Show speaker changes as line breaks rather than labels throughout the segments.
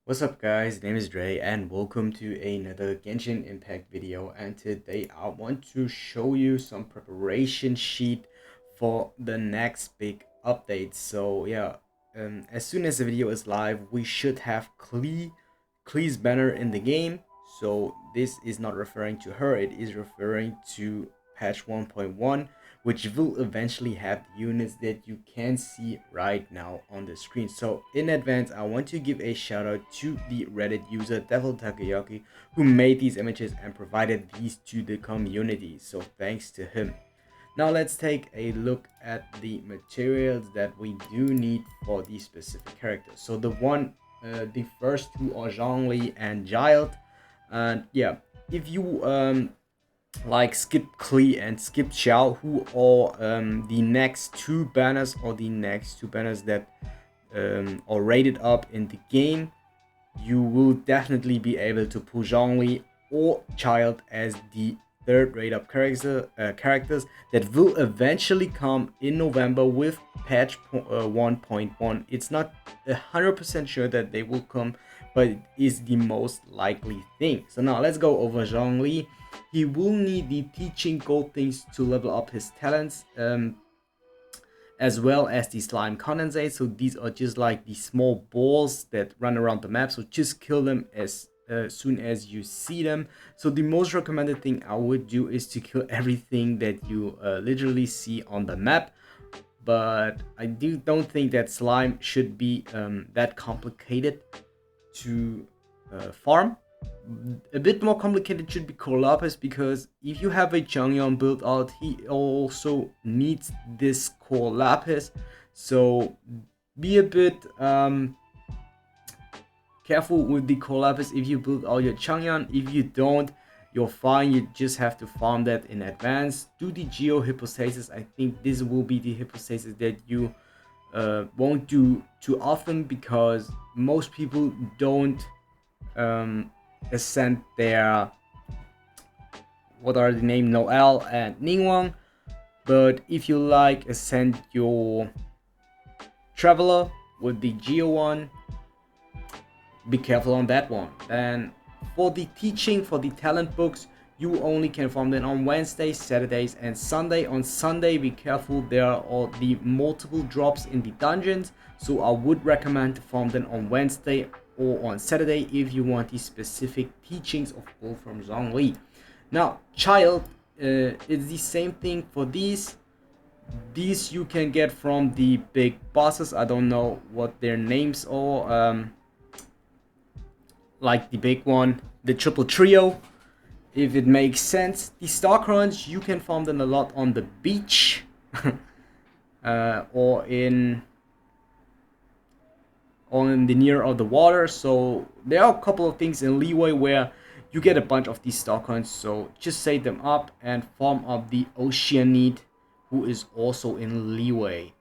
What's up guys, name is Dre and welcome to another Genshin Impact video, and today I want to show you some preparation sheet for the next big update. So yeah, as soon as the video is live we should have Qiqi's banner in the game. So this is not referring to her, it is referring to patch 1.1, which will eventually have units that you can see right now on the screen. So in advance, I want to give a shout out to the Reddit user Devil Takoyaki, who made these images and provided these to the community. So thanks to him. Now let's take a look at the materials that we do need for these specific characters. So the first two are Zhongli and Giles. And yeah, if you like skip Klee and skip Xiao, who are the next two banners that are rated up in the game, you will definitely be able to pull Zhongli or Child as the third rate up characters that will eventually come in November with patch 1.1. It's not 100% sure that they will come, but it is the most likely thing. So now let's go over Zhongli. He will need the teaching gold things to level up his talents, as well as the slime condensate. So these are just like the small balls that run around the map, so just kill them as soon as you see them. So the most recommended thing I would do is to kill everything that you literally see on the map, but I don't think that slime should be that complicated to farm. A bit more complicated should be Core because if you have a Changyon build out, he also needs this Core. So be a bit careful with the Core if you build all your Changyon. If you don't, you're fine. You just have to farm that in advance. Do the Geo Hypostasis. I think this will be the Hypostasis that you won't do too often because most people don't ascend their, what are the name, Noel and Ningguang. But if you like ascend your Traveler with the Geo one, be careful on that one. And for the teaching, for the talent books, you only can farm them on Wednesdays, Saturdays, and Sunday. On Sunday, be careful, there are the multiple drops in the dungeons, so I would recommend to farm them on Wednesday or on Saturday if you want the specific teachings of all from Zhongli. Now, Child, it's the same thing for these. These you can get from the big bosses. I don't know what their names are. Like the big one, the triple trio, if it makes sense. The star crunch, you can farm them a lot on the beach or in the near of the water. So there are a couple of things in Leeway where you get a bunch of these star crunch, so just save them up and farm up the Oceanid, who is also in Leeway.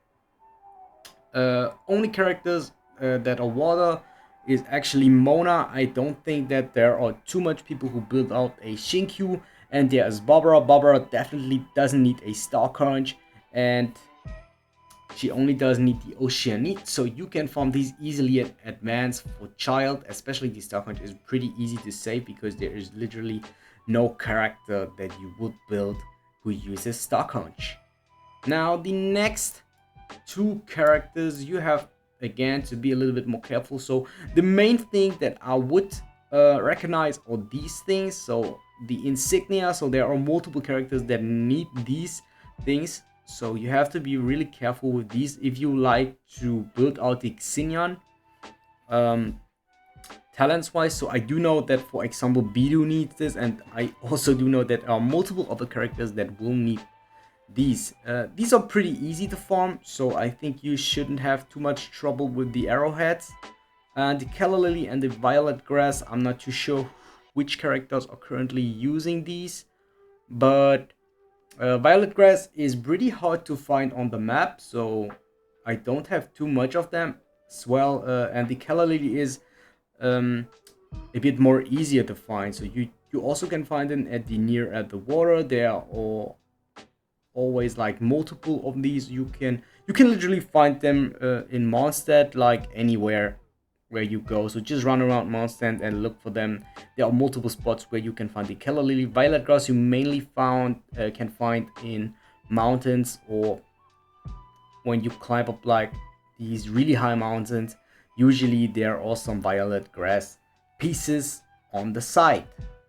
Only characters that are water is actually Mona. I don't think that there are too much people who build out a Shinkyu, and there's Barbara. Barbara definitely doesn't need a Star Crunch, and she only does need the Oceanite, so you can farm these easily at advanced for Child. Especially the Star Crunch is pretty easy to save because there is literally no character that you would build who uses Star Crunch. Now the next two characters you have again to be a little bit more careful. So the main thing that I would recognize are these things. So the Insignias, so there are multiple characters that need these things, so you have to be really careful with these if you like to build out the Xinian talents wise. So I do know that, for example, Bidu needs this, and I also do know that there are multiple other characters that will need these. These are pretty easy to farm, so I think you shouldn't have too much trouble with the arrowheads. And the Calla Lily and the Violet Grass, I'm not too sure which characters are currently using these, but Violet Grass is pretty hard to find on the map, so I don't have too much of them as well. And the Calla Lily is a bit more easier to find, so you also can find them at the water. There are always like multiple of these. You can literally find them in Mondstadt, like anywhere. where you go. So just run around Mondstadt and look for them. There are multiple spots where you can find the Keller Lily. Violet grass you mainly can find in mountains, or when you climb up like these really high mountains. Usually there are some violet grass pieces on the side.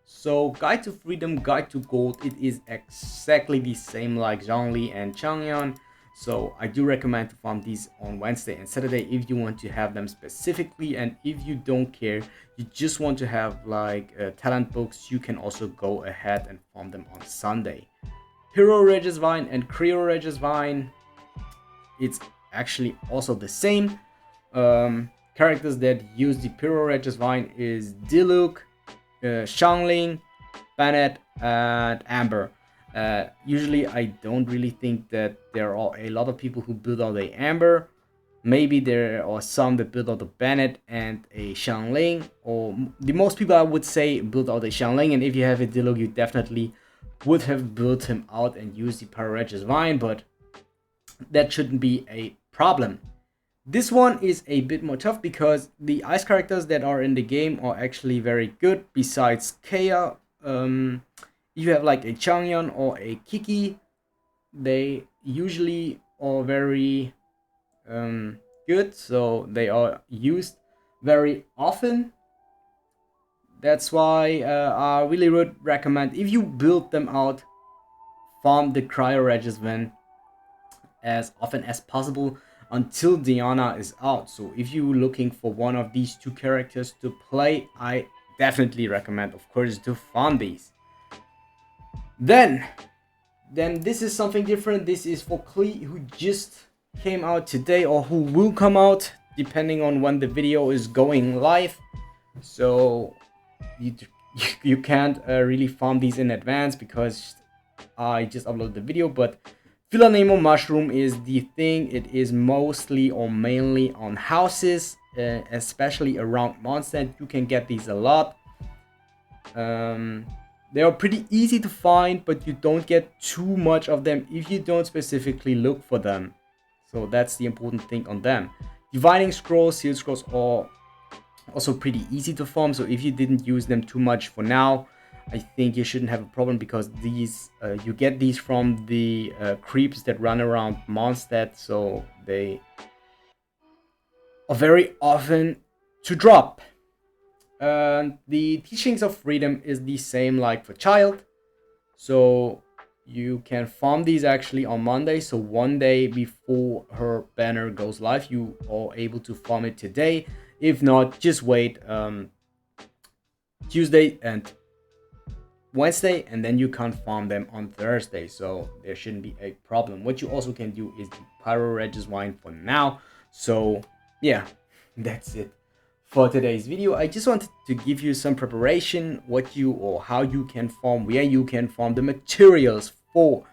So Guide to Freedom, Guide to Gold, it is exactly the same like Zhongli and Chang'an. So I do recommend to farm these on Wednesday and Saturday if you want to have them specifically, and if you don't care, you just want to have like talent books, you can also go ahead and farm them on Sunday. Hero Regis Vine and Creo Regis Vine, it's actually also the same. Characters that use the Pyro Regis Vine is Diluc, Xiangling, Bennett, and Amber. Usually I don't really think that there are a lot of people who build out a Amber. Maybe there are some that build out a Bennett and a Xiangling, or the most people I would say build out a Xiangling, and if you have a Diluc you definitely would have built him out and used the Pyro Regis Vine, but that shouldn't be a problem. This one is a bit more tough because the ice characters that are in the game are actually very good. Besides Kea, you have like a Chang'an or a Qiqi. They usually are very good, so they are used very often. That's why I really would recommend, if you build them out, farm the Cryo Regis Vine as often as possible until Diana is out. So if you're looking for one of these two characters to play, I definitely recommend, of course, to farm these. Then this is something different. This is for Qiqi, who just came out today, or who will come out depending on when the video is going live. So you can't really farm these in advance because I just uploaded the video, but Philanemo Mushroom is the thing. It is mostly or mainly on houses, especially around Mondstadt. You can get these a lot. They are pretty easy to find, but you don't get too much of them if you don't specifically look for them. So that's the important thing on them. Divining Scrolls, Seal Scrolls are also pretty easy to farm. So if you didn't use them too much for now, I think you shouldn't have a problem, because these you get these from the creeps that run around Mondstadt, so they are very often to drop. The Teachings of Freedom is the same like for Child, so you can farm these actually on Monday. So one day before her banner goes live, you are able to farm it today. If not, just wait Tuesday and Wednesday, and then you can farm them on Thursday, so there shouldn't be a problem. What you also can do is the Pyro Regis Vine for now. So yeah, that's it for today's video. I just wanted to give you some preparation, what you or how you can farm, where you can farm the materials for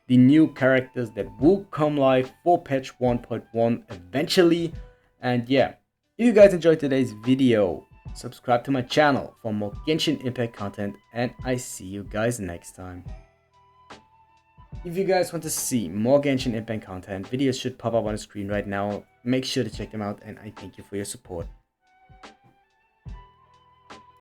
the new characters that will come live for patch 1.1 eventually. And yeah, if you guys enjoyed today's video, subscribe to my channel for more Genshin Impact content, and I see you guys next time. If you guys want to see more Genshin Impact content, videos should pop up on the screen right now. Make sure to check them out, and I thank you for your support.